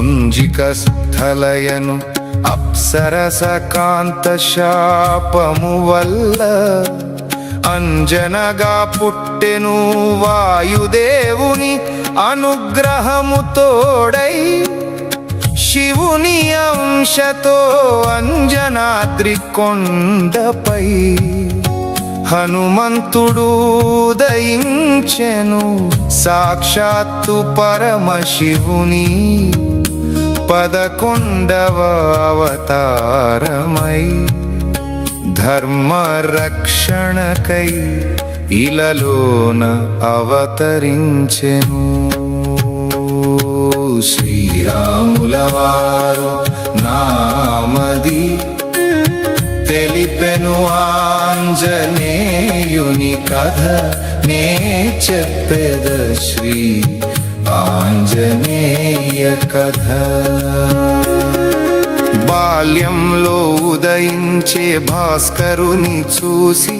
కుంజిక స్థలయను అప్సరస కాంత శాపము వల్ల అంజనగా పుట్టెను వాయుదేవుని అనుగ్రహము తోడై శివుని అంశతో అంజనాద్రి కొండపై హనుమంతుడు ఉదయించెను సాక్షాత్తు పరమశివుని 11వ అవతారమై ధర్మరక్షణకై ఇలలోన అవతరించెను. శ్రీరాముల వారు నామది తెలిపెను ఆంజనేయుని కథ నే చెప్పెద శ్రీ ఆంజనేయ కథ. బాల్యంలో ఉదయించే భాస్కరుని చూసి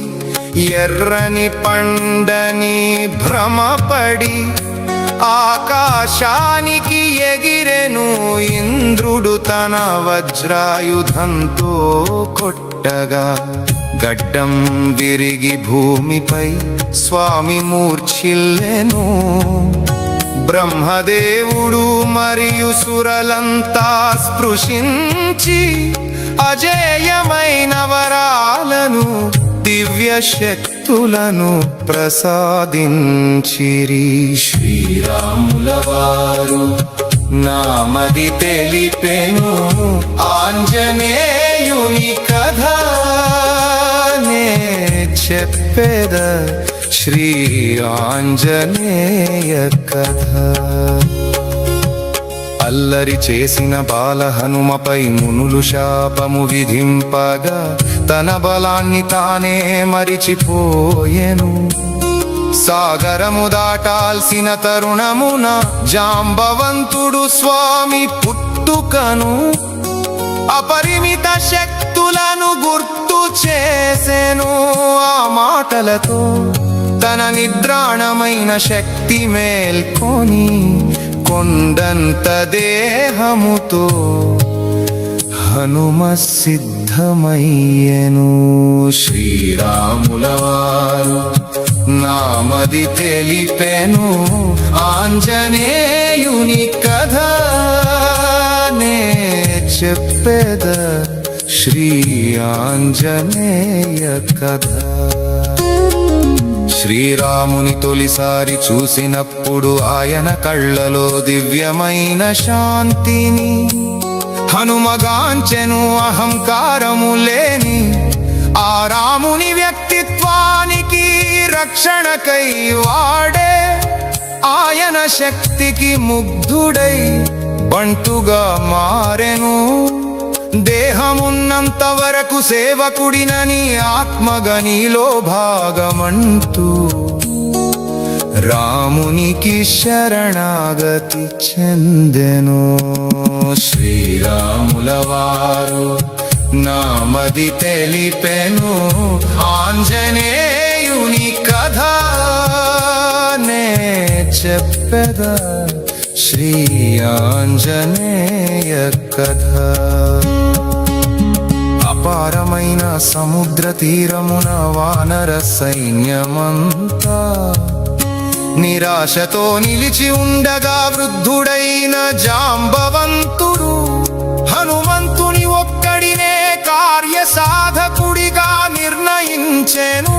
ఎర్రని పండని భ్రమపడి ఆకాశానికి ఎగిరెను ఇంద్రుడు తన వజ్రాయుధంతో కొట్టగా గడ్డం విరిగి భూమిపై స్వామి మూర్ఛిల్లెను. బ్రహ్మదేవుడు మరియు సురలంతా స్పృశించి అజేయమైన వరాలను దివ్య శక్తులను ప్రసాదించిరి. శ్రీరాముల వారు నామది తెలిపెను ఆంజనేయుని కథ నే చెప్పెద శ్రీ ఆంజనేయ కథ. అల్లరి చేసిన బాల హనుమపై మునులు శాపము విధింపగా తన బలాన్ని తానే మరిచిపోయెను. సాగరము దాటాల్సిన తరుణమున జాంబవంతుడు స్వామి పుట్టుకను అపరిమిత శక్తులను గుర్తు చేసెను. ఆ మాటలతో తన నిద్రాణమైన శక్తి మేల్కొని కొండంత దేహముతో హనుమ సిద్ధమయ్యెను. శ్రీరాముల వారు నామది తెలిపెను ఆంజనేయుని కథ నే చెప్పెద శ్రీ ఆంజనేయ కథ. శ్రీరాముని తొలిసారి చూసినప్పుడు ఆయన కళ్ళలో దివ్యమైన శాంతిని హనుమగాంచెను. అహంకారము లేని ఆ రాముని వ్యక్తిత్వానికి రక్షణకై వాడే ఆయన శక్తికి ముగ్ధుడై బంటుగా మారెను. దేహమున్నంత వరకు సేవకుడినని ఆత్మగనిలో భాగమంటూ రామునికి శరణాగతి చెందెను. శ్రీరాముల వారు నామది తెలిపెను ఆంజనేయుని కథ నే చెప్పెద శ్రీ ఆంజనేయ కథ. అపారమైన సముద్ర తీరమున వానర సైన్యమంతా నిరాశతో నిలిచి ఉండగా వృద్ధుడైన జాంబవంతుడు హనుమంతుని ఒక్కడినే కార్యసాధకుడిగా నిర్ణయించెను.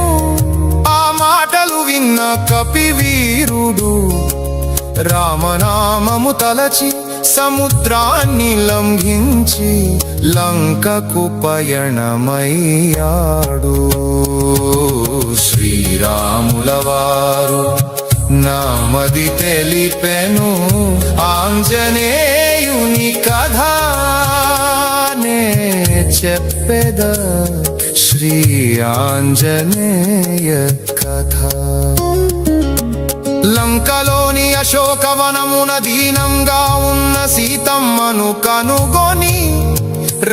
ఆ మాటలు విన్న కపివీరుడు రామనామము తలచి సముద్రాన్ని లంఘించి లంకకు పయనమయ్యాడు. శ్రీరాముల వారు నామది తెలిపెను ఆంజనేయుని కథ నే చెప్పెద శ్రీ ఆంజనేయ కథ. లంకలోని అశోకవనమున దీనంగా ఉన్న సీతమ్మను కనుగొని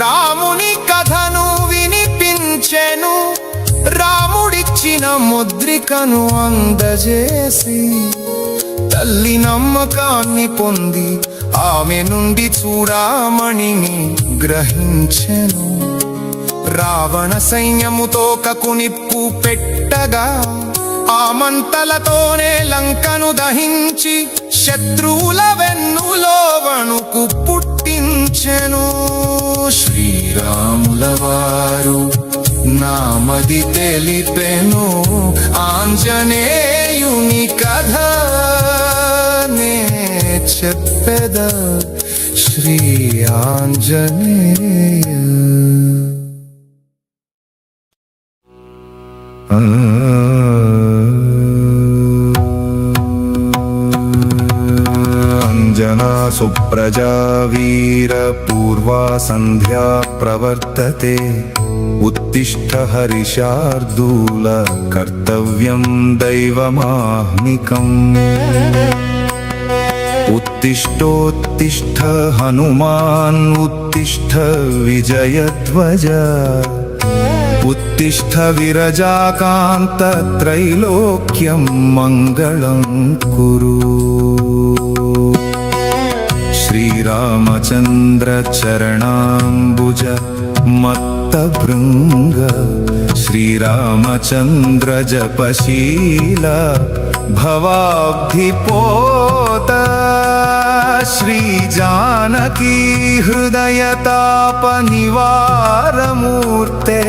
రాముని కథను వినిపించెను. రాముడిచ్చిన ముద్రికను అందజేసి తల్లి నమ్మకాన్ని పొంది ఆమె నుండి చూడామణిని గ్రహించెను. రావణ సైన్యముతో కకునిప్పు పెట్టగా ఆ మంటలతోనే లంకను దహించి శత్రువుల వెన్నులో వణుకు పుట్టించెను. శ్రీరాముల వారు నామది తెలిపెను, ఆంజనేయుని కథ నే చెప్పెద శ్రీ ఆంజనేయ. అంజనా సుప్రజా వీర పూర్వా సంధ్యా ప్రవర్తతే, ఉత్తిష్ఠ హరిశార్దూల కర్తవ్యం దైవమాహ్నికम्. ఉత్తిష్టోత్తిష్ఠ హనుమాన్ ఉత్తిష్ఠ విజయధ్వజ, ఉత్తిష్ఠ విరజాకాంత త్రైలోక్యం మంగళం కురు. శ్రీరామచంద్ర చరణాంబుజ మత్తభృంగ, శ్రీరామచంద్ర జపశీల భవాబ్ధిపోత, శ్రీజానకీ హృదయతాప నివారమూర్తే,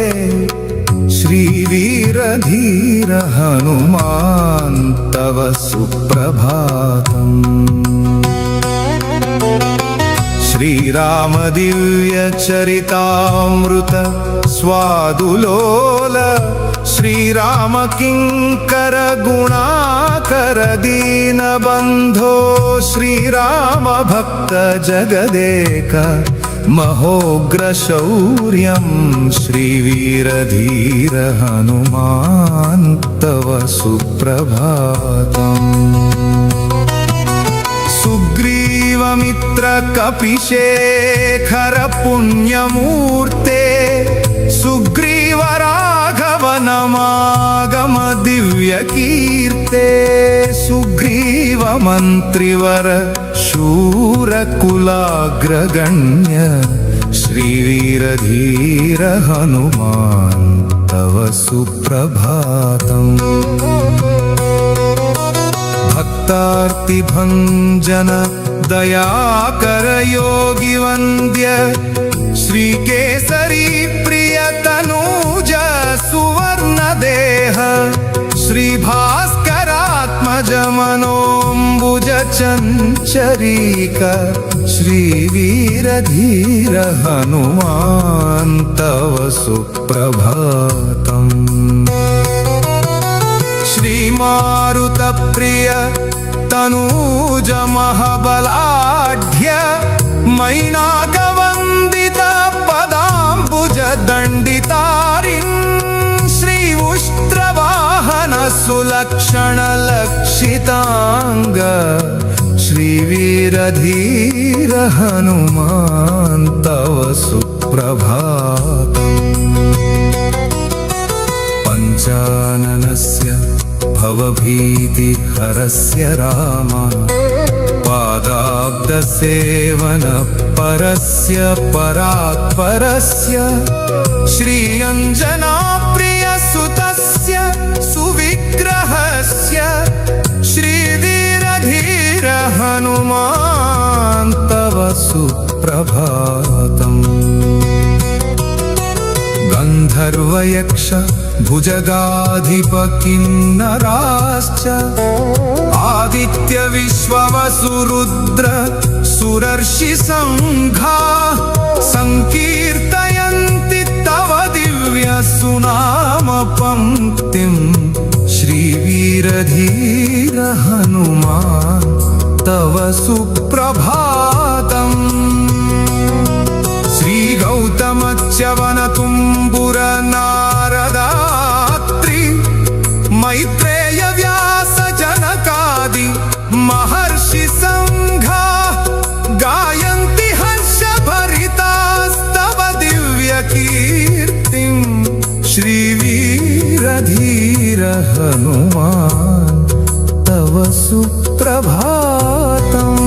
శ్రీవీరధీర హనుమాన్ తవ సుప్రభాతం. శ్రీరామ దివ్య చరితామృత స్వాదులోల, శ్రీరామ కింకర గుణాకర దీనబంధో, శ్రీరామ భక్త జగదేక మహోగ్ర శౌర్యం, శ్రీవీరధీర హనుమాన్ తవ సుప్రభాతం. సుగ్రీవమిత్ర కపిశేఖర పుణ్యమూర్తే, సుగ్రీవ రాఘవ నమాగమ దివ్య కీర్తే, సుగ్రీవ మంత్రివర శూర కులాగ్రగణ్య, శ్రీవీరధీర హనుమాన్ తవ సుప్రభాతం. భక్తార్తిభంజన దయాకర యోగి వంద్య, శ్రీకేసరీ ప్రియ తనూజ సువర్ణ దేహ, శ్రీభాస్కరాత్మజ మనోంబుజ చంచరీక, శ్రీవీరధీర హనుమాన్ తవ సుప్రభాతం. శ్రీమారుత ప్రియ తనూజ మహాబలాఢ్య, మైనాక వందిత పదాంబుజ దండితారిన్, శ్రీ ఉష్ట్రవాహన సులక్షణ లక్షితాంగ, శ్రీవీరధీర హనుమాన్ తవ సుప్రభాతం. పంచాననస్య భవభీతిహరస్య రామ, పాదాబ్దసేవన పరస్య పరాత్పరస్య, శ్రీయంజనా ప్రియ సుతస్య సువిగ్రహస్య, శ్రీవీరధీర హనుమాన్ తవ సుప్రభాతం. గంధర్వయక్ష భుజగాధిప కిన్నరాశ్చ, ఆదిత్య విశ్వవసురుద్ర సురర్షి సంఘా, సంకీర్తయంతి తవ దివ్య సునామ పంక్తిం, శ్రీవీరధీర హనుమాన్ తవ సుప్రభాతం. శ్రీ గౌతమచ్యవన తుంబుర నారదాత్రి, మైత్రేయ వ్యాస జనకాది మహర్షి సంఘా, గాయంతి హర్ష భరితాస్తవ దివ్య కీర్తిం, శ్రీవీరధీర హనుమాన్ తవ సుప్రభాతం. सुप्रभातम्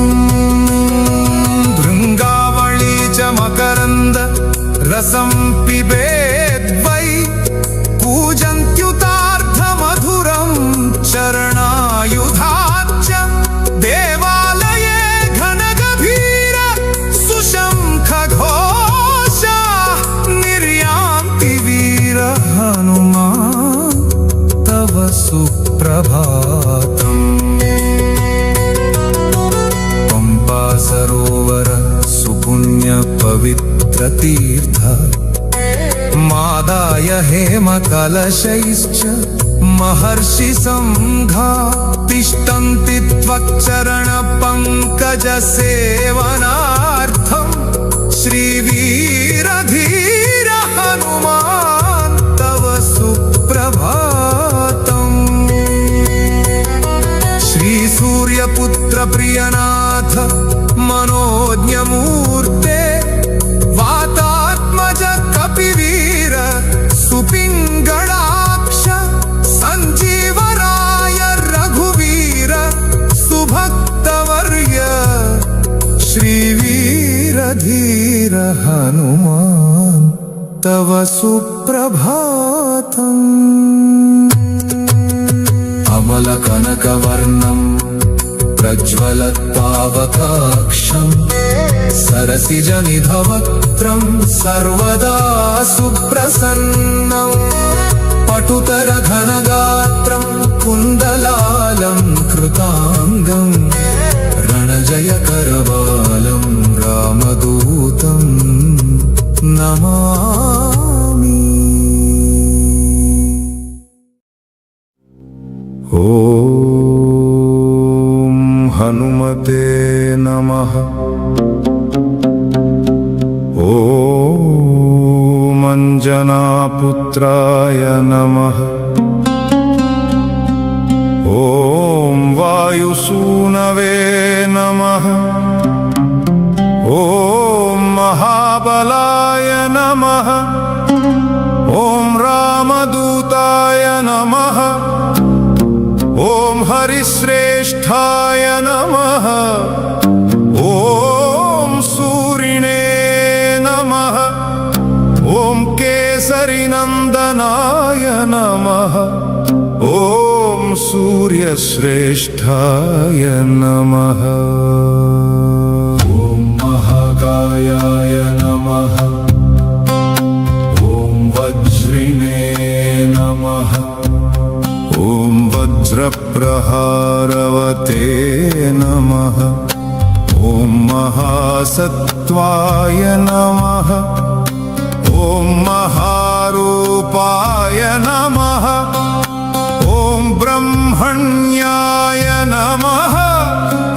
भृङ्गावळी च मकरन्द रसं पिबेद्वै पूजन्त्युतार्धमधुरं चरणायुधाच्च देवालये घनगभीर सुशङ्खघोषा निर्यान्ति वीर हनुमान् तव सुप्रभातम् पंपा सरोवर सुपुण्य पवित्र तीर्थ मादाय हेम कलशैश्च महर्षि संघा तिष्ठन्ति त्वच्चरण पंकज सेवनार्थं श्रीवीरधीर हनुमान् तव सुप्रभातम् श्री सूर्यपुत्र प्रियनाथ मनोज्ञमूर्ते वातात्मज कपिवीर सुपिङ्गळाक्ष सञ्जीवराय रघुवीर सुभक्तवर्य श्रीवीरधीर हनुमान् तव सुप्रभातम् अमलकनकवर्णं प्रज्वलत्पावकाक्षं सरसिजनिधवक्त्रं सर्वदा सुप्रसन्नं पटुतरघनगात्रं कुन्दलालं कृताङ्गं रणजयकरवालं रामदूतं नमामि। ॐ हनुमते नमः। ॐ अंजनापुत्राय नमः। ॐ वायुसूनवे नमः। ॐ महाबलाय नमः। ॐ रामदूताय नमः। ॐ हरिश्रेष्ठाय नमः। ॐ सूरिणे नमः। ॐ केसरीनन्दनाय नमः। ॐ सूर्यश्रेष्ठाय नमः। ॐ महाकायाय नमः। ॐ वज्रिणे नमः। ॐ वज्रप्रहारवते नमः। ॐ महासत्त्वाय नमः। ॐ महारूपाय नमः। ॐ ब्रह्मण्याय नमः।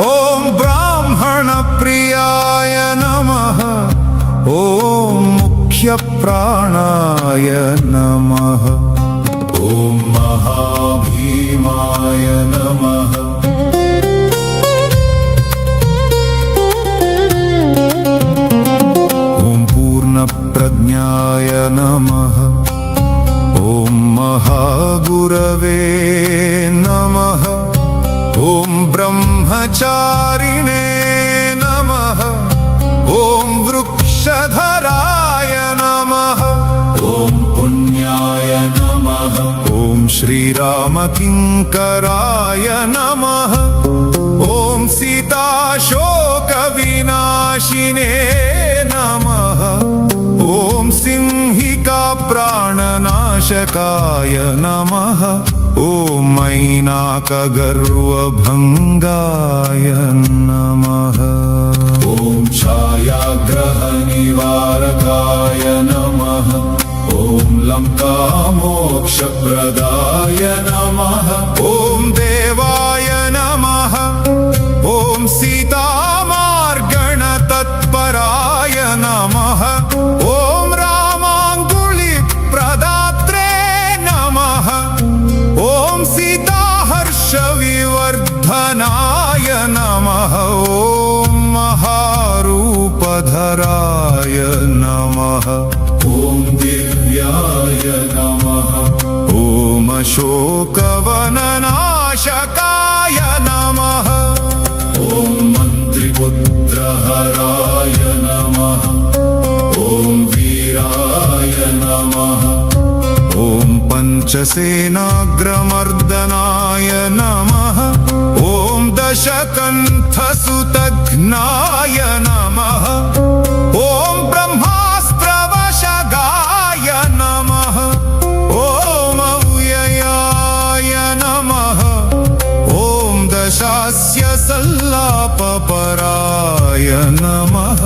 ॐ ब्राह्मणप्रियाय नमः। ॐ मुख्यप्राणाय नमः। ॐ महाभीमाय नमः। ॐ पूर्णप्रज्ञाय नमः। ॐ महागुरवे नमः। ॐ ब्रह्मचारिणे नमः। ॐ वृक्षधराय नमः। ॐ पुण्याय नमः। ॐ श्रीरामकिङ्कराय नमः। ॐ सीताशोकविनाशिने नमः। ॐ सिंहिका प्राणनाशकाय नमः। ॐ मैनाकगर्वभङ्गाय नमः। ॐ छायाग्रहनिवारकाय नमः। ॐ लङ्कामोक्षप्रदाय नमः। ॐ देवाय नमः। ॐ सीतामार्गणतत्पराय नमः। ॐ रामाङ्गुलिप्रदात्रे नमः। ॐ सीताहर्षविवर्धनाय नमः। ॐ महारूपधराय नमः। ॐ दिव्याय नमः। ॐ अशोकवननाशकाय नमः। वृक्षसेनाग्रमर्दनाय नमः ॐ दशकण्ठसुतघ्नाय नमः ॐ ब्रह्मास्त्रवशगाय नमः ॐ अव्ययाय नमः ॐ दशास्य सल्लापपराय नमः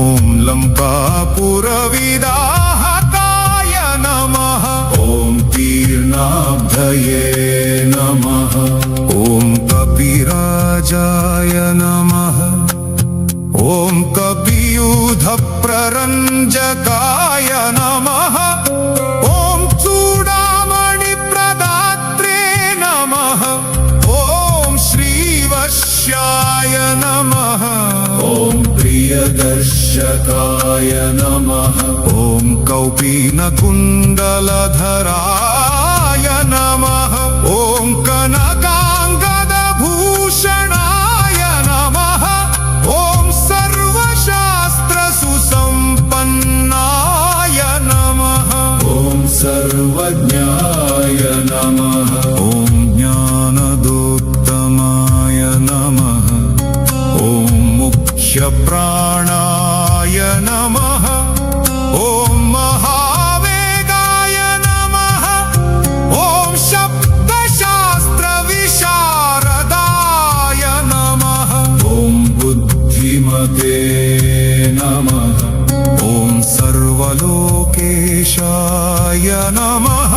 ॐ लङ्कापुरविदाहकाय नमः ॐ तीर्णाब्धये नमः ॐ कपिराजाय नमः ॐ कपियूथप्ररञ्जकाय नमः ॐ चूडामणिप्रदात्रे नमः ॐ श्रीवश्याय नमः ॐ प्रियदर्शकाय नमः ॐ कौपीनकुण्डलधराय नमः ॐ कनकाङ्गदभूषणाय नमः ॐ सर्वशास्त्रसुसम्पन्नाय नमः ॐ सर्वज्ञाय नमः ॐ ज्ञानदोत्तमाय नमः ॐ मुख्यप्राणाय नमः ॐ महावेगाय नमः ॐ शब्दशास्त्रविशारदाय नमः ॐ बुद्धिमते नमः ॐ सर्वलोकेशाय नमः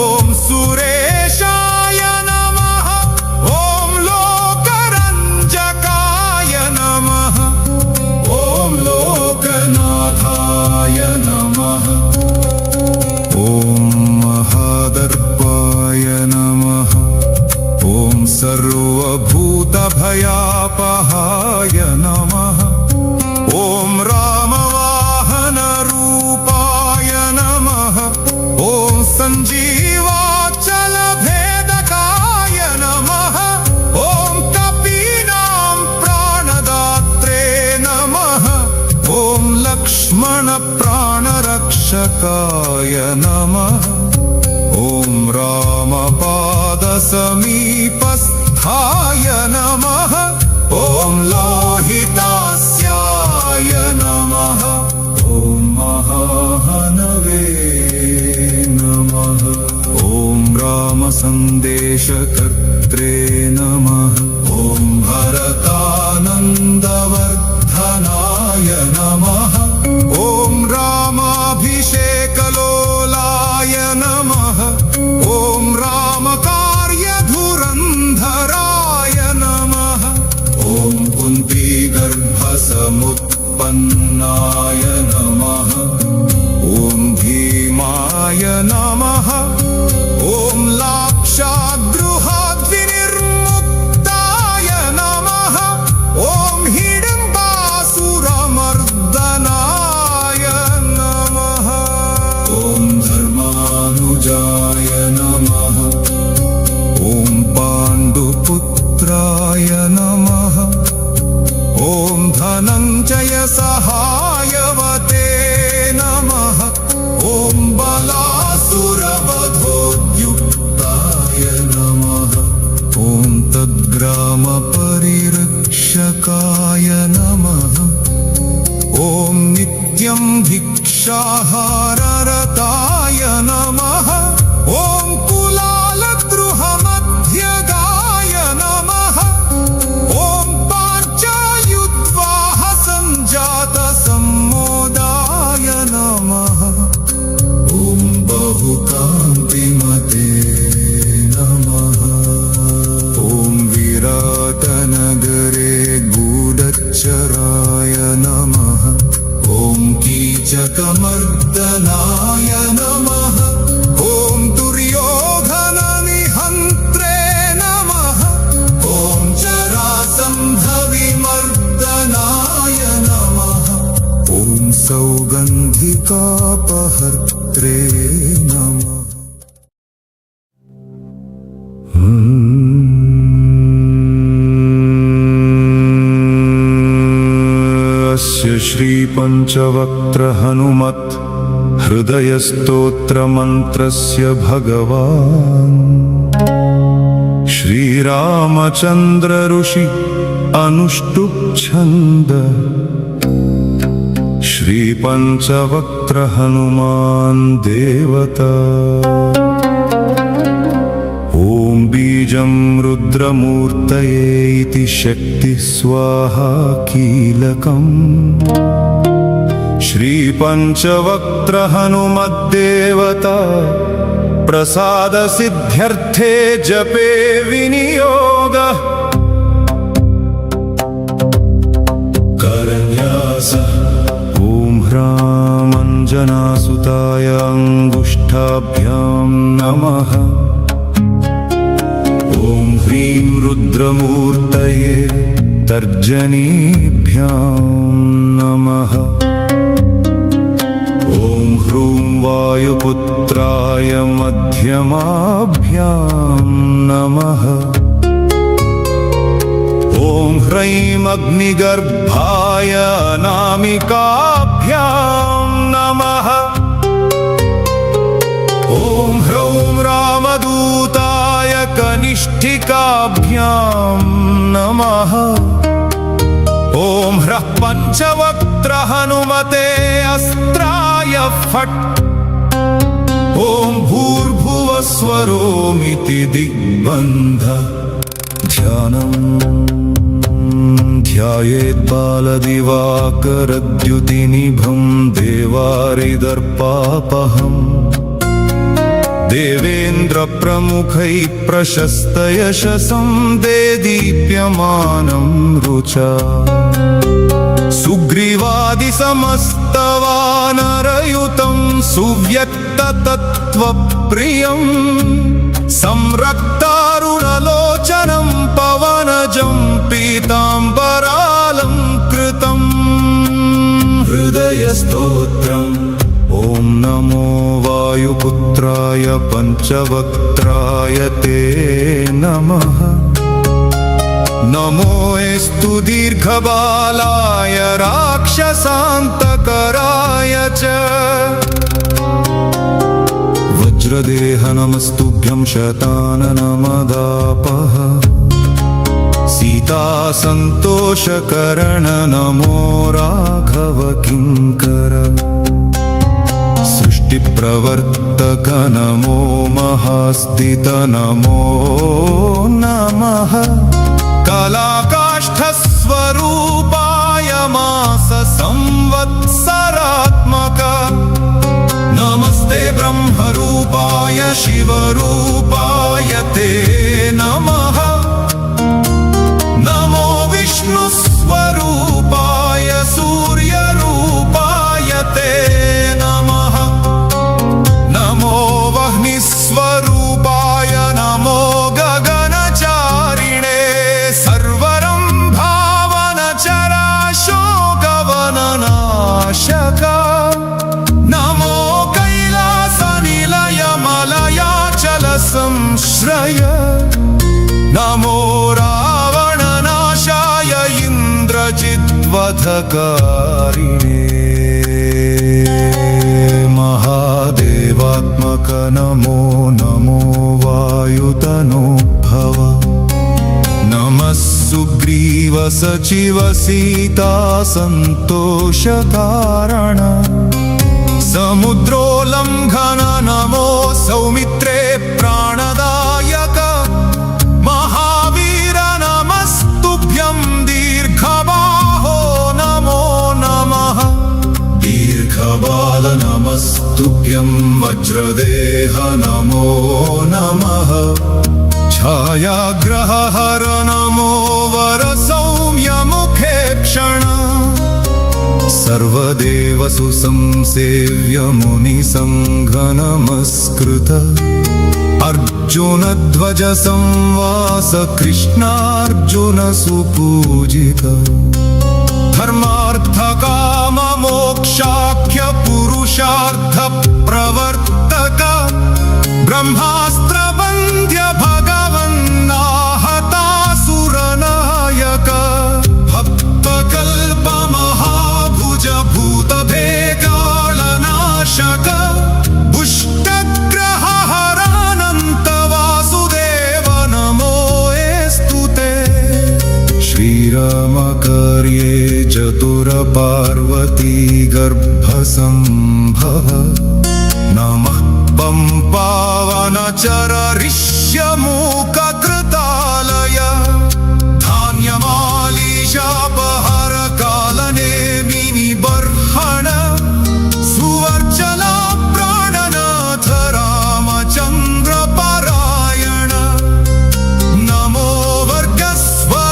ॐ सुरेशाय नमः ॐ लोकरञ्जकाय नमः ॐ लोकनाथाय नमः ॐ महादर्पाय नमः ॐ सर्वभूतभयापहाय नमः ॐ रामवाहनरूपाय नमः ॐ सञ्जीवाचलभेदकाय नमः ॐ कपीनां प्राणदात्रे नमः ॐ लक्ष्मणप्राणरक्षकाय नमः ॐ रामपादसमीपस्थाय नमः ॐ लोहितास्याय नमः ॐ महाहनवे नमः ॐ रामसन्देशकर्त्रे नमः ॐ भरतानन्दवर्धनाय नमः ॐ रामाभिषेकलोलाय नमः ॐ रामकार्यधुरन्धराय नमः ॐ कुन्तीगर्भसमुत्पन्नाय नमः ॐ भीमाय नमः ॐ लाक्षागृहाद्विनिर्मुक्ताय नमः ॐ हिडिम्बासुरमर्दनाय नमः ॐ धर्मानुजाय नमः ॐ पाण्डुपुत्राय नमः ॐ धनञ्जय सहायवते नमः ॐ बलासुरवधोद्युक्ताय नमः ॐ तद्ग्रामपरिरक्षकाय नमः ॐ नित्यं भिक्षाहाररताय नमः ॐ कुलालद्रुहमध्यगाय नमः ॐ पाञ्चायुद्वाह सञ्जातसम्मोदाय नमः ॐ बहुकान्तिमते नमः ॐ विराटनगरे गूढचराय नमः ॐ कीचकमर्दनाय नमः ॐ दुर्योधननिहन्त्रे नमः ॐ जरासन्धविमर्दनाय नमः ॐ सौगन्धिकापहर्त्रे नमः अस्य श्रीपञ्चवक्त्र हनुमत् हृदयस्तोत्रमन्त्रस्य भगवान् श्रीरामचन्द्र ऋषि अनुष्टुप् छन्द श्रीपञ्चवक्त्र हनुमान् देवता ॐ बीजं रुद्रमूर्तये इति शक्ति स्वाहा कीलकम् श्रीपञ्चवक्त्र हनुमद्देवता प्रसाद सिद्ध्यर्थे जपे विनियोगः करन्यासः ॐ ह्रां अञ्जनासुताय अङ्गुष्ठाभ्यां नमः ॐ ह्रीं रुद्रमूर्तये तर्जनीभ्यां नमः ॐ ह्रूं वायुपुत्राय मध्यमाभ्यां नमः ॐ ह्रैं अग्निगर्भाय अनामिकाभ्यां नमः ॐ ह्रौं रामदूताय कनिष्ठिकाभ्यां नमः ॐ ह्रः पञ्चवक्त्र हनुमते अस्त्राय फट् ॐ भूर्भुवस्वरोमिति दिग्बन्ध ध्यानम् ध्यायेत् बालदिवाकरद्युतिनिभं देवारिदर्पापहम् देवेन्द्रप्रमुखैः प्रशस्तयशसं देदीप्यमानं रुचा सुग्रीवादिसमस्तवानरयुतं सुव्यक्ततत्त्वप्रियं संरक्तारुणलोचनं पवनजं पीताम्बरालङ्कृतम् हृदयस्तोत्रम् ॐ नमो वायुपुत्राय पञ्चवक्त्राय ते नमः नमोऽस्तु दीर्घबालाय राक्षसान्तकराय च वज्रदेह नमस्तुभ्यं शताननमदापः सीतासन्तोषकरण नमो राघव किङ्कर सृष्टिप्रवर्तक नमो महास्थित नमो नमः कलाकाष्ठस्वरूपाय मास संवत्सरात्मक नमस्ते ब्रह्मरूपाय शिवरूपाय ते नमः नमो विष्णुस्वरूपाय सूर्यरूपाय ते नमः नमो वह्निस्वरूपाय नमो गगनचारिणे सर्वरं भावनचराशोकवननाशक नमो कैलासनिलयमलयाचलसंश्रय नमो रावणनाशाय इन्द्रजिद्वधकारिणे महादेवात्मक नमो नमो वायुतनो भव नमः सुग्रीव सचिव सीता सन्तोषकारण समुद्रोल्लङ्घन नमो सौमित्रे प्राणदायक महावीर नमस्तुभ्यं दीर्घबाहो नमो नमः दीर्घबाल नमस्तुभ्यं वज्रदेह नमो नमः छायाग्रहहर नमो वरसौम्यमुखे क्षण सर्वदेवसु संसेव्य मुनिसङ्घ अर्जुनध्वज संवास कृष्णार्जुन सुपूजित धर्मार्थ काम मोक्षाख्य पुरुषार्थ प्रवर्तक ब्रह्मास्त्र वन्द्य भगवन्नाहतासुरनायक भक्तकल्प महाभुज भूतभेदालनाशक पार्वती गर्भसम्भव नमः पम्पावनचररिष्यमूककृतालय धान्यमालीशापहरकालनेमिनि बर्हण सुवर्चला प्राणनाथ रामचन्द्रपरायण नमो वर्गस्वरूपाय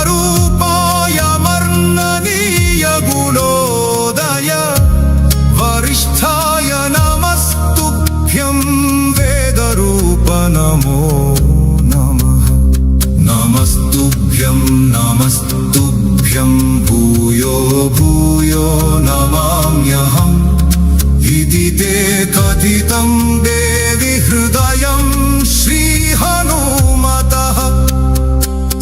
मर्ननीय गुणोदय वरिष्ठाय नमस्तुभ्यं वेदरूप नमो नमः नमस्तुभ्यं नमस्तुभ्यं भूयो भूयो नमाम्यहम् इति ते कथितं देवि हृदयं श्रीहनुमतः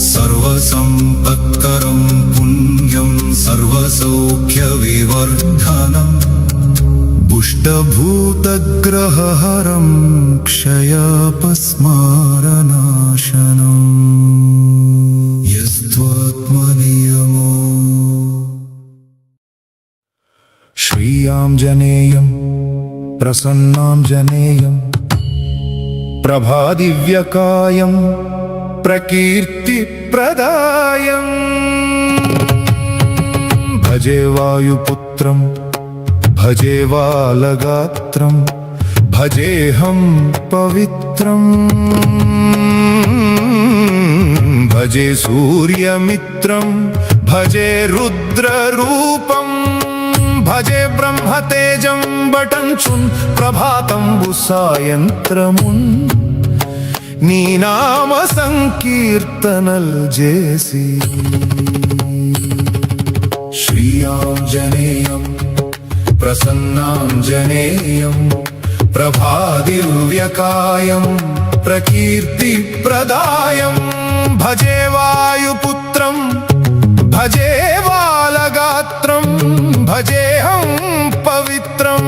सर्वसम्पत्करं पुण्यं सर्वसौख्यविवर्धनम् पुष्टभूतग्रहहरं क्षयापस्मारनाशनम् यस्त्वात्मनियमो श्रीयाञ्जनेयं प्रसन्नाञ्जनेयं प्रभादिव्यकायं प्रकीर्तिप्रदायम् भजे वायुपुत्रं भजे वालगात्रं भजेऽहं पवित्रं भजे सूर्यमित्रं भजे रुद्ररूपं भजे ब्रह्मतेजं बटञ्चुन् ప్రభాతంబుసాయంత్రమున్ నీ నామ సంకీర్తనల్ చేసి శ్రీయాంజనేయం ప్రసన్నాంజనేయం ప్రభాదివ్యకాయం ప్రకీర్తిప్రదాయం భజే వాయుపుత్రం భజే వాలగాత్రం భజేహం పవిత్రం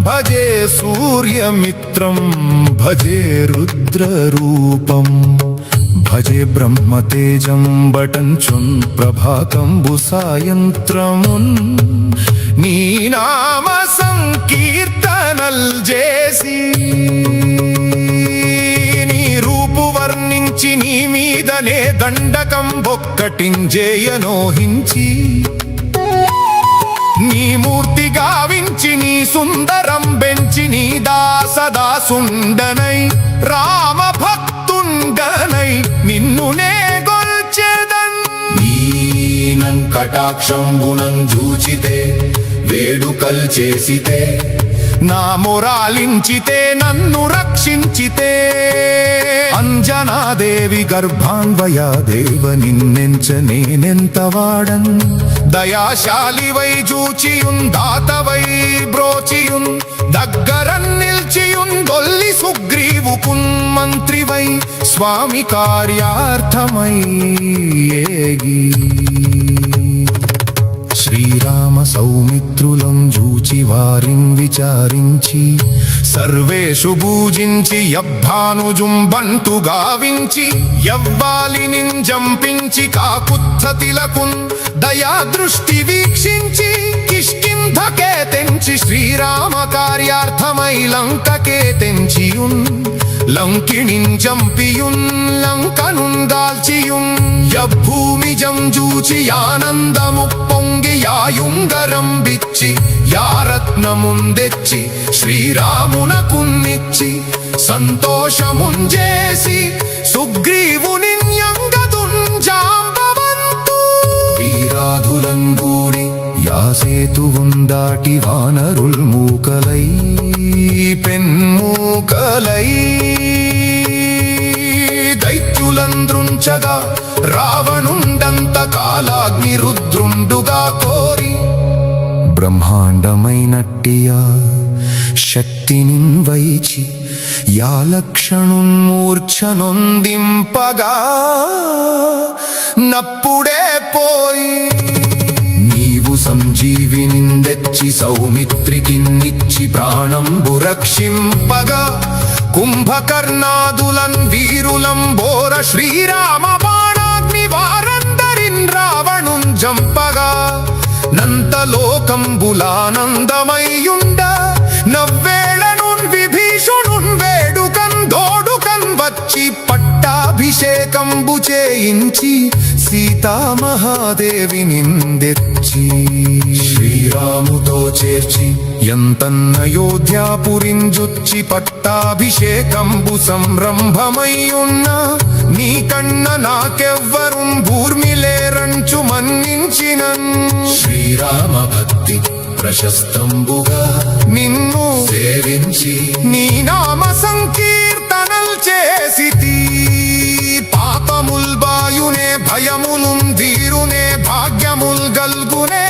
భజే సూర్యమిత్రం భజే రుద్రరూపం భజే బ్రహ్మతేజం బటంచున్ ప్రభాతంబుసాయంత్రమున్ నీ నామ సంకీర్తనల్ చేసి నీ రూపు వర్ణించి నీ మీదనే దండకం బొక్కటింజేయనోహించి నీ మూర్తి గావించి నీ సుందరం బెంచి నీ దాసదాసుండనై రామ భక్తుండనై నిన్ను నే గొల్చెదన్ నీనం కటాక్షం గుణం చూచితే వేడుకల్ చేసితే నా మొరాలించితే నన్ను రక్షించితే అంజనాదేవి గర్భాన్వయాదేవ నిన్నెంచ నేనెంత వాడన్ దయాశాలివై జూచియున్ దాతవై బ్రోచియున్ దగ్గరన్ నిల్చియున్ గొల్లి సుగ్రీవుకున్ మంత్రివై స్వామి కార్యార్థమై ఏగి శ్రీరామ సౌమిత్రులం జూచి వారిన్ విచారించి సర్వేషు పూజించి యబ్బానుజుంబంటు గావించి యవ్వాలిని జంపించి కాకుత్సతిలకున్ దయా దృష్టి వీక్షించి కిష్కింధకే తెంచి శ్రీరామ కార్యార్థమై లంకకే తెంచియున్ లంకిణిం జంపియున్ లంకనున్ దాల్చియున్ యభూమిజం జూచి ఆనందము పొంగి యాయుంగరం బిచ్చి యారత్నముందెచ్చి శ్రీరామునకున్నిచ్చి సంతోషముంజేసి సుగ్రీవుని యంగదున్ జాంబవంతు వీరాధులంగూడి యాసేతువున్ దాటి వానరుల్ మూకలై పెన్మూకలై దైత్యులంద్రుంచగా రావణుండంత కాలాగ్ని రుద్రుండుగా కోరి బ్రహ్మాండమైనట్టియా శక్తిని వైచి యా లక్షణున్మూర్ఛనొందింపగా నప్పుడే పోయి నీవు సంజీవినిందెచ్చి సౌమిత్రికిన్నిచ్చి ప్రాణంబు రక్షింపగా కుంభకర్ణాదులన్ వీరులం బోర శ్రీరామ బాణాగ్ని వారందరిన్ రావణుం జంపగా నంతలోకంబులానందమయ్యుండ నవ్వేళనున్ విభీషణున్ వేడుకన్ దోడుకన్ వచ్చి పట్టాభిషేకంబు చేయించి సీతామహాదేవి నిందెచ్చి శ్రీరాముతో చేర్చి ఎంతన్నయోధ్యాపురింజుచ్చి పట్టాభిషేకంబు సంరంభమయ్యున్న నీ కన్న నాకెవ్వరుం భూర్మిలేరంచు మన్నించినన్ శ్రీరామ భక్తి ప్రశస్తంబుగా నిన్ను సేవించి నీ నామ సంకీర్తనల్ చేసితి పాపముల్ బాయునే భయములున్ ధీరునే భాగ్యముల్ గల్గునే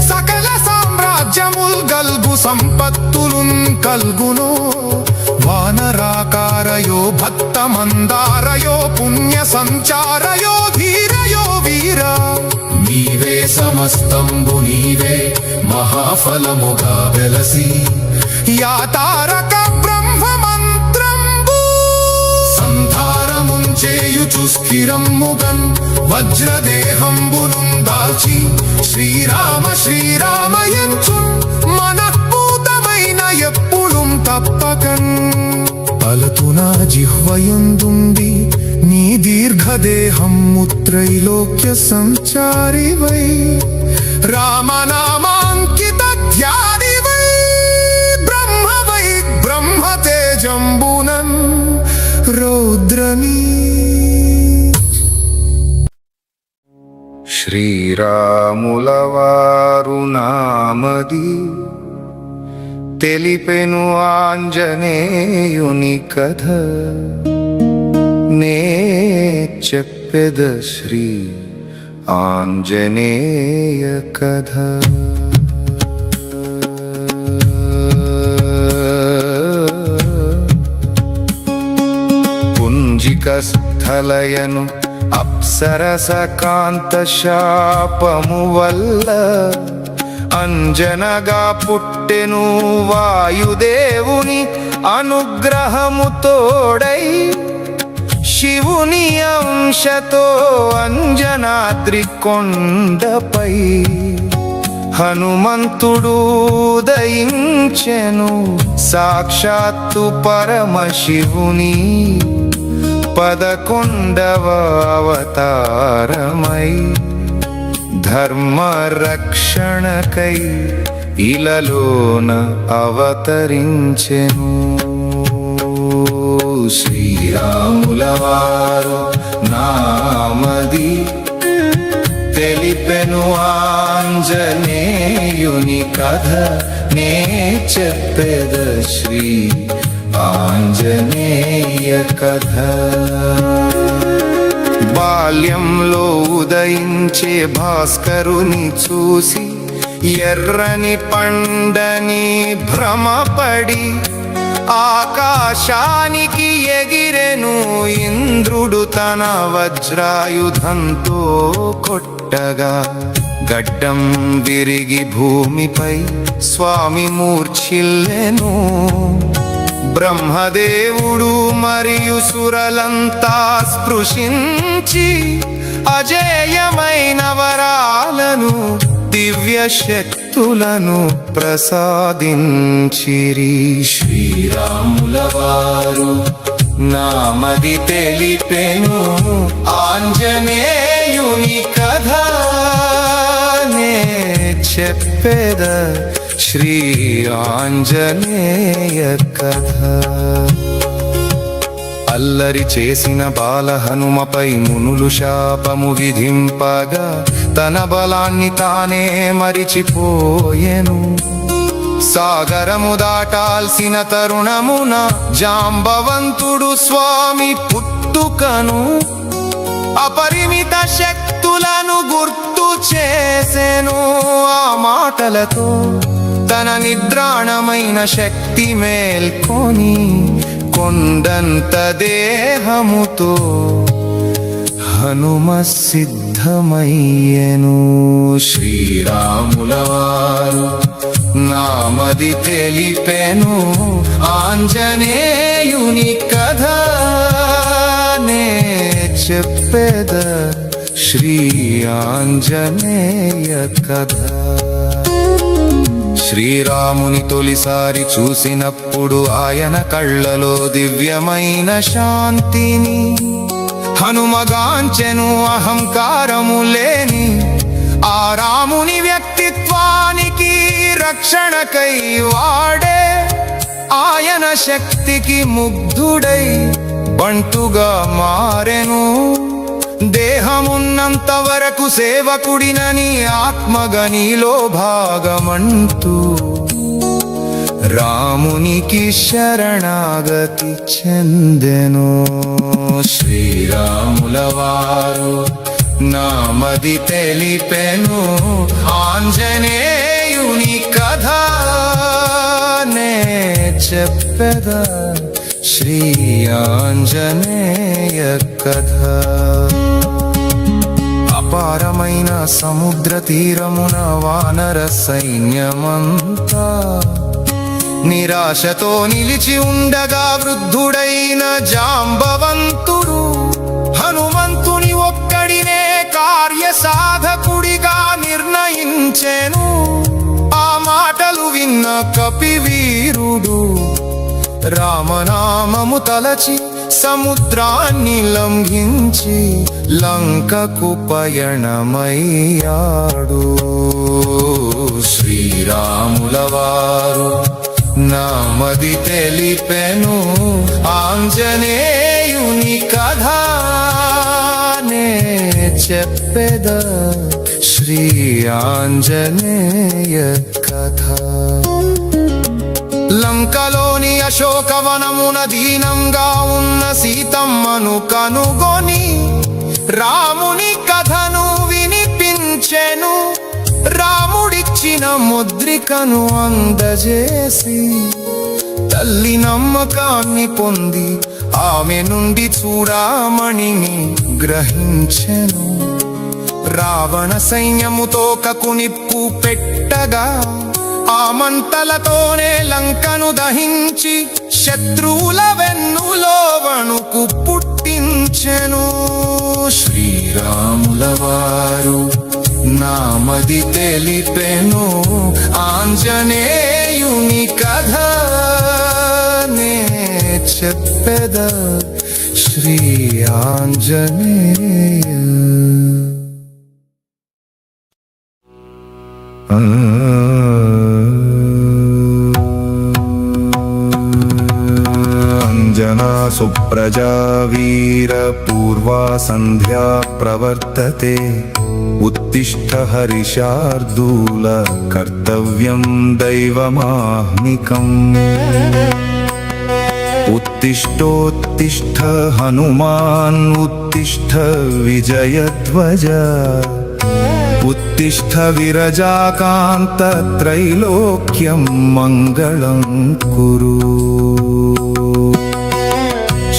సకల సామ్రాజ్యముల్ గల్గు సంపత్తులున్ కల్గును వానరాకారయో భక్తమందారయో పుణ్య సంచారయో ధీరయో వీరా నీవే సమస్తంబు నీవే మహాఫలముగా వెలసి యాతారక బ్రహ్మమంత్రంబు సంధారముంచేయుచు స్థిరమ్ముగన్ వజ్రదేహంబును దాల్చి శ్రీరామ శ్రీరామయంచు మనఃపూతమైన ఎప్పుడుం తప్పకన్ పలతునా జిహ్వయుందుండి నీ దీర్ఘదేహము త్రైలోక్య సంచారివై రామనామాంకిత ధ్యానివై బ్రహ్మవై బ్రహ్మతేజంబునన్ రౌద్రనీ శ్రీరాములవారు నామది తెలిపెను ఆంజనేయుని కథ నే చెప్పెద శ్రీ ఆంజనేయ కథ పుంజిక స్థలయను అప్సరస కాంత శాపము వల్ల అంజనగా పుట్టెను వాయుదేవుని అనుగ్రహము తోడై శివుని అంశతో అంజనాద్రి కొండపై హనుమంతుడు దయించెను సాక్షాత్తు పరమశివుని 11వ అవతారమై ధర్మరక్షణకై ఇలలోన అవతరించెను శ్రీరాములవారు నామది తెలిపెను ఆంజనేయుని కథ నే చెప్పెద శ్రీ ఆంజనేయ కథ బాల్యంలో ఉదయించే భాస్కరుని చూసి ఎర్రని పండని భ్రమపడి ఆకాశానికి ఎగిరెను ఇంద్రుడు తన వజ్రాయుధంతో కొట్టగా గడ్డం విరిగి భూమిపై స్వామి మూర్ఛిల్లెను బ్రహ్మదేవుడు మరియు సురలంతా స్పృశించి అజేయమైన వరాలను దివ్య శక్తులను ప్రసాదించిరి శ్రీరాములవారు నామది తెలిపెను ఆంజనేయుని కథ నే చెప్పెద శ్రీ ఆంజనేయ కథ అల్లరి చేసిన బాల హనుమపై మునులు శాపము విధింపగా తన బలాన్ని తానే మరిచిపోయెను సాగరము దాటాల్సిన తరుణమున జాంబవంతుడు స్వామి పుట్టుకను అపరిమిత శక్తులను గుర్తు చేసెను ఆ మాటలతో తన నిద్రాణమైన శక్తి మేల్కొని కొండంత దేహముతో హనుమ సిద్ధమయ్యెను శ్రీరాములవారు నామది తెలిపెను ఆంజనేయుని కథ నే చెప్పెద శ్రీ ఆంజనేయ కథ. శ్రీరాముని తొలిసారి చూసినప్పుడు ఆయన కళ్ళలో దివ్యమైన శాంతిని, హనుమగాంచెను అహంకారము లేని ఆ రాముని వ్యక్తిత్వానికి రక్షణకై వాడే. ఆయన శక్తికి ముగ్ధుడై బంటుగా మారెను. దేహమున్నంత వరకు సేవకుడినని ఆత్మగనిలో భాగమంటూ రామునికి శరణాగతి చెందెను. శ్రీరాముల వారు నామది తెలిపెను, ఆంజనేయుని కథ నే చెప్పెద. శ్రీ ఆంజనేయ కథ. అపారమైన సముద్ర తీరమున వానర సైన్యమంతా నిరాశతో నిలిచి ఉండగా వృద్ధుడైన జాంబవంతుడు హనుమంతుని ఒక్కడినే కార్యసాధకుడిగా నిర్ణయించెను. ఆ మాటలు విన్న కపివీరుడు రామనామము తలచి సముద్రాన్ని లంఘించి లంకకు పయనమయ్యాడు. శ్రీరాముల వారు నామది తెలిపెను, ఆంజనేయుని కథ నే చెప్పెద. శ్రీ ఆంజనేయ కథ. లంకలోని అశోకవనమున దీనంగా ఉన్న సీతమ్మను కనుగొని రాముని కథను వినిపించెను. రాముడిచ్చిన ముద్రికను అందజేసి తల్లి నమ్మకాన్ని పొంది ఆమె నుండి చూడామణిని గ్రహించెను. రావణ సైన్యముతో కకునిప్పు పెట్టగా ఆ మంటలతోనే లంకను దహించి శత్రువుల వెన్నులో వణుకు పుట్టించెను. శ్రీరాముల వారు నామది తెలిపెను, ఆంజనేయుని కథ నే చెప్పెద. శ్రీ ఆంజనేయ. అంజనా సుప్రజా వీర పూర్వా సంధ్యా ప్రవర్తతే. ఉత్తిష్ఠ హరిశార్దూల కర్తవ్యం దైవమాహ్నికम्. ఉత్తిష్టోత్తిష్ఠ హనుమాన్ ఉత్తిష్ఠ విజయధ్వజ. ఉత్తిష్ఠ విరజాకాంత త్రైలోక్యం మంగళం కురు.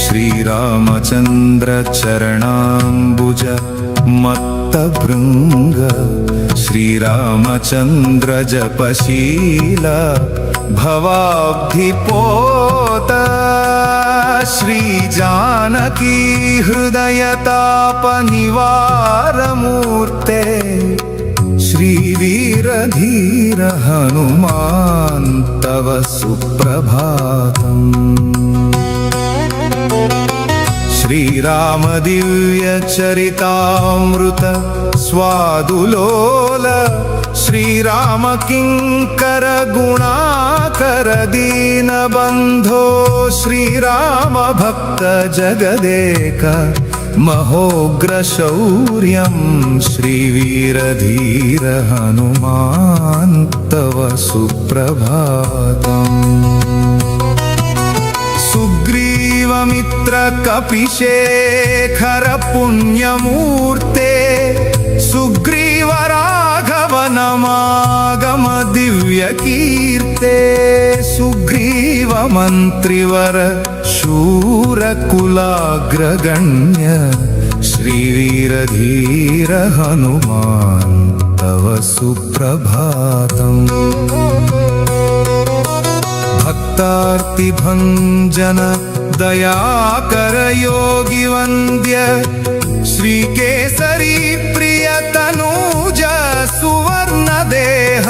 శ్రీరామచంద్ర చరణాంబుజ మత్తభృంగ. శ్రీరామచంద్ర జపశీల భవాబ్ధిపోత. శ్రీజానకీ హృదయతాప నివారమూర్తే. శ్రీవీరధీర హనుమాన్ తవ సుప్రభాతం. శ్రీరామ దివ్య చరితామృత స్వాదులోల. శ్రీరామ కింకర గుణాకర దీనబంధో. శ్రీరామ భక్త జగదేక మహోగ్ర శౌర్యం. శ్రీవీరధీర హనుమాన్ తవ సుప్రభాతం. సుగ్రీవమిత్ర కపిశేఖర పుణ్యమూర్తే. సుగ్రీవ రాఘవ నమాగమ దివ్య కీర్తే. సుగ్రీవ మంత్రివర శూర కులాగ్రగణ్య. శ్రీవీరధీర హనుమాన్ తవ సుప్రభాతం. భక్తార్తిభంజన దయాకర యోగి వంద్య. श्रीकेसरी प्रियतनूज सुवर्णदेह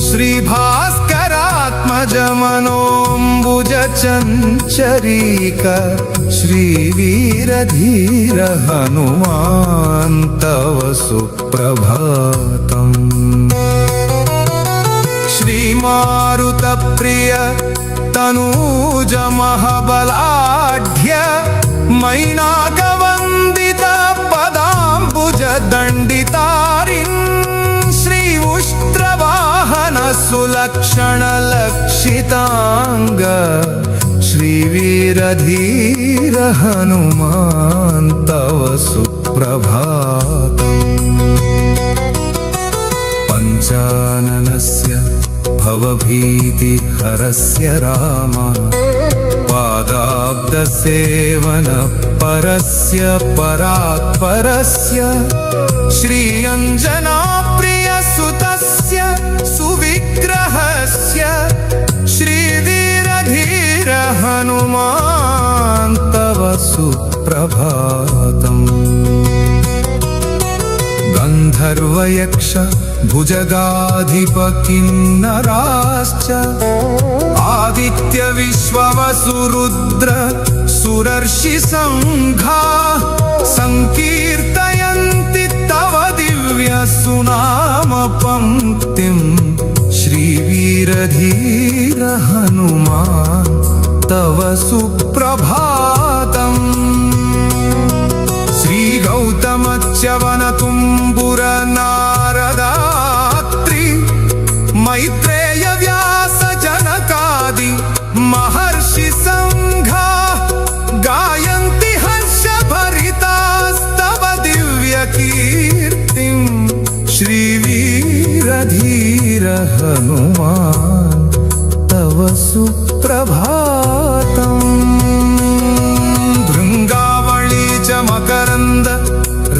श्रीभास्करात्मज मनोऽम्बुज चञ्चरीक श्रीवीरधीर हनुमान् तव सुप्रभातम् श्रीमारुतप्रिय तनूज महाबलाढ्य मैनाकवन्दित पदाम्बुज दण्डितारिन् श्री उष्ट्रवाहन सुलक्षण लक्षितांग श्रीवीरधीर हनुमान् तव सुप्रभातम् पञ्चाननस्य भवभीतिहरस्य राम पादाब्दसेवन परस्य परात्परस्य श्रीअञ्जनाप्रियसुतस्य सुविग्रहस्य श्रीवीरधीर हनुमान् तव सुप्रभातम् गन्धर्वयक्ष भुजगाधिप किन्नराश्च आदित्य विश्ववसुरुद्र सुरर्षि संघा संकीर्तयन्ति तव दिव्य सुनाम पंक्तिं श्रीवीरधीर हनुमान् तव सुप्रभातम् श्रीगौतमच्यवनतुम्बुर नारदात्रि मैत्रेय व्यास जनकादि महर्षि संघा गायन्ति हर्षभरितास्तव दिव्य कीर्तिं श्रीवीरधीर हनुमान् तव सुप्रभातम् मकरन्द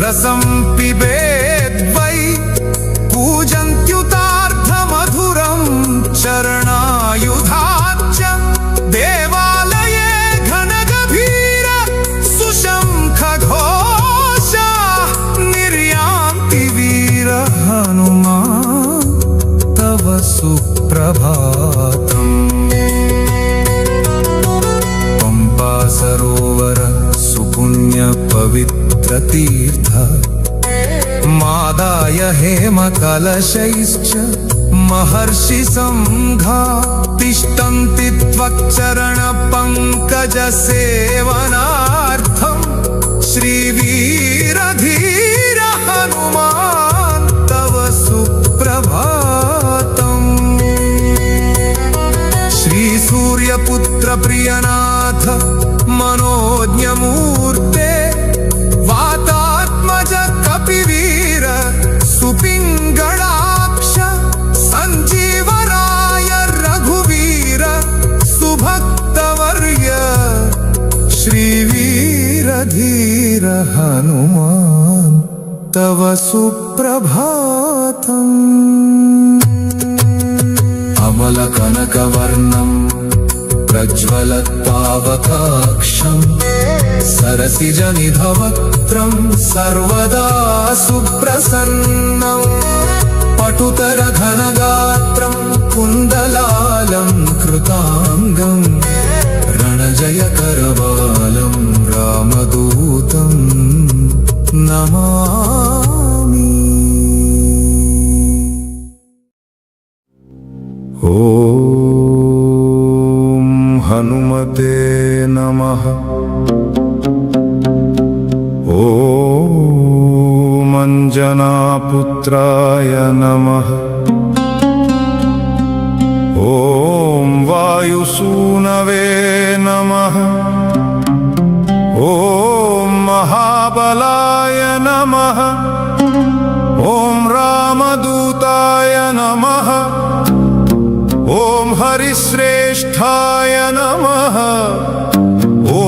रसं पिबेद्वै कूजन्त्युतार्धमधुरं चरणायुधाच्च देवालये घनगभीर सुशङ्खघोषा निर्यान्ति वीर हनुमान् तव सुप्रभातम् पंपा सरोवर पुण्य पवित्र तीर्थ मादाय हेम कलशैश्च महर्षि संघा तिष्ठन्ति त्वच्चरण पंकज सेवनार्थं श्रीवीरधीर हनुमान् तव सुप्रभातम् श्री सूर्यपुत्र प्रियनाथ मनोज्ञमूर्ते वातात्मज कपिवीर सुपिङ्गळाक्ष सञ्जीवराय रघुवीर सुभक्तवर्य श्रीवीरधीर हनुमान् तव सुप्रभातम् अमलकनकवर्णम् प्रज्वलत्पावकाक्षं सरसिजनिधवक्त्रं सर्वदा सुप्रसन्नं पटुतरघनगात्रं कुन्दलालं कृताङ्गं रणजयकरवालं रामदूतं नमामि। हनुमते नमः। ॐ अञ्जनापुत्राय नमः। ॐ वायुसूनवे नमः। ॐ महाबलाय नमः। ॐ रामदूताय नमः। ॐ हरिश्रेष्ठाय नमः। ॐ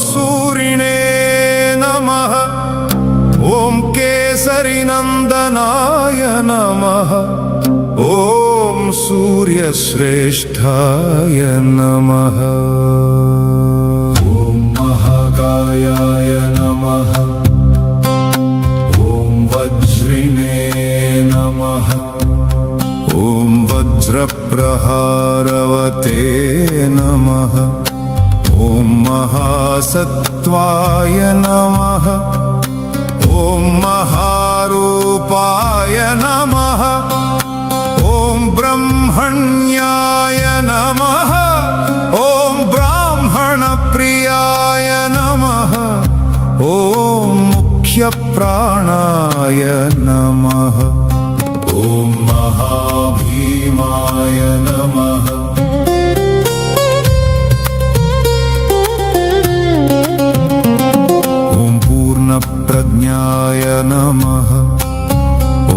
सूरिणे नमः। ॐ केसरीनन्दनाय नमः। ॐ सूर्यश्रेष्ठाय नमः। ॐ महाकायाय नमः। वज्रप्रहारवते नमः ॐ महासत्त्वाय नमः ॐ महारूपाय नमः ॐ ब्रह्मण्याय नमः ॐ ब्राह्मणप्रियाय नमः ॐ मुख्यप्राणाय नमः ॐ महाभीमाय नमः ॐ पूर्णप्रज्ञाय नमः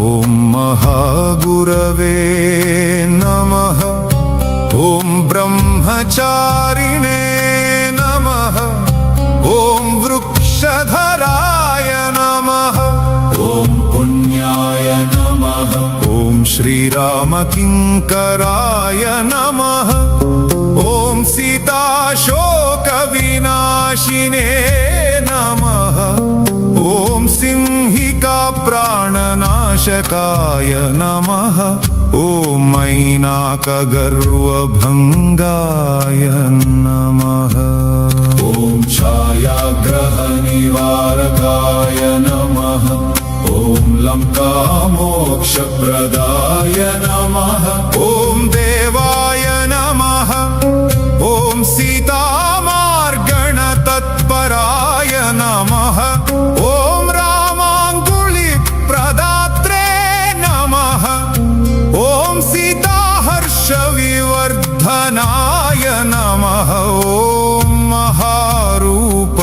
ॐ महागुरवे नमः ॐ ब्रह्मचारिणे नमः ॐ वृक्षधराय नमः ॐ पुण्याय नमः ॐ श्रीरामकिङ्कराय नमः ॐ सीताशोकविनाशिने नमः ॐ सिंहिका प्राणनाशकाय नमः ॐ मैनाकगर्वभङ्गाय नमः ॐ छायाग्रहनिवारकाय नमः ॐ लङ्कामोक्षप्रदाय नमः ॐ देवाय नमः ॐ सीतामार्गणतत्पराय नमः ॐ रामाङ्गुलिप्रदात्रे नमः ॐ सीताहर्षविवर्धनाय नमः ॐ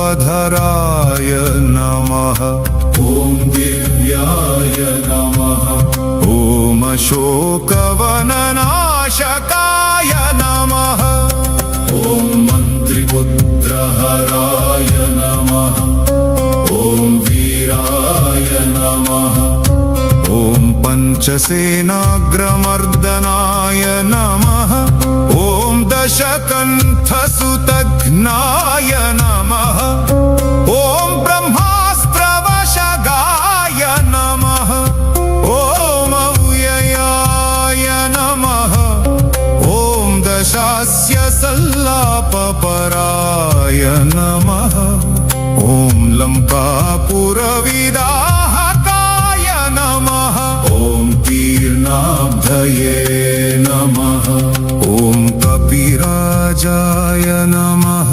महारूपधराय नमः ॐ दिव्याय नमः ॐ अशोकवननाशकाय नमः ॐ मन्त्रिपुत्रहराय नमः ॐ वीराय नमः ॐ पञ्चसेनाग्रमर्दनाय नमः ॐ दशकण्ठसुतघ्नाय नमः ॐ ब्रह्मास्त्रवशगाय नमः ॐ अव्ययाय नमः ॐ दशास्य सल्लापपराय नमः ॐ लङ्कापुरविदाहकाय नमः ॐ तीर्णाब्धये नमः ॐ कपिराजाय नमः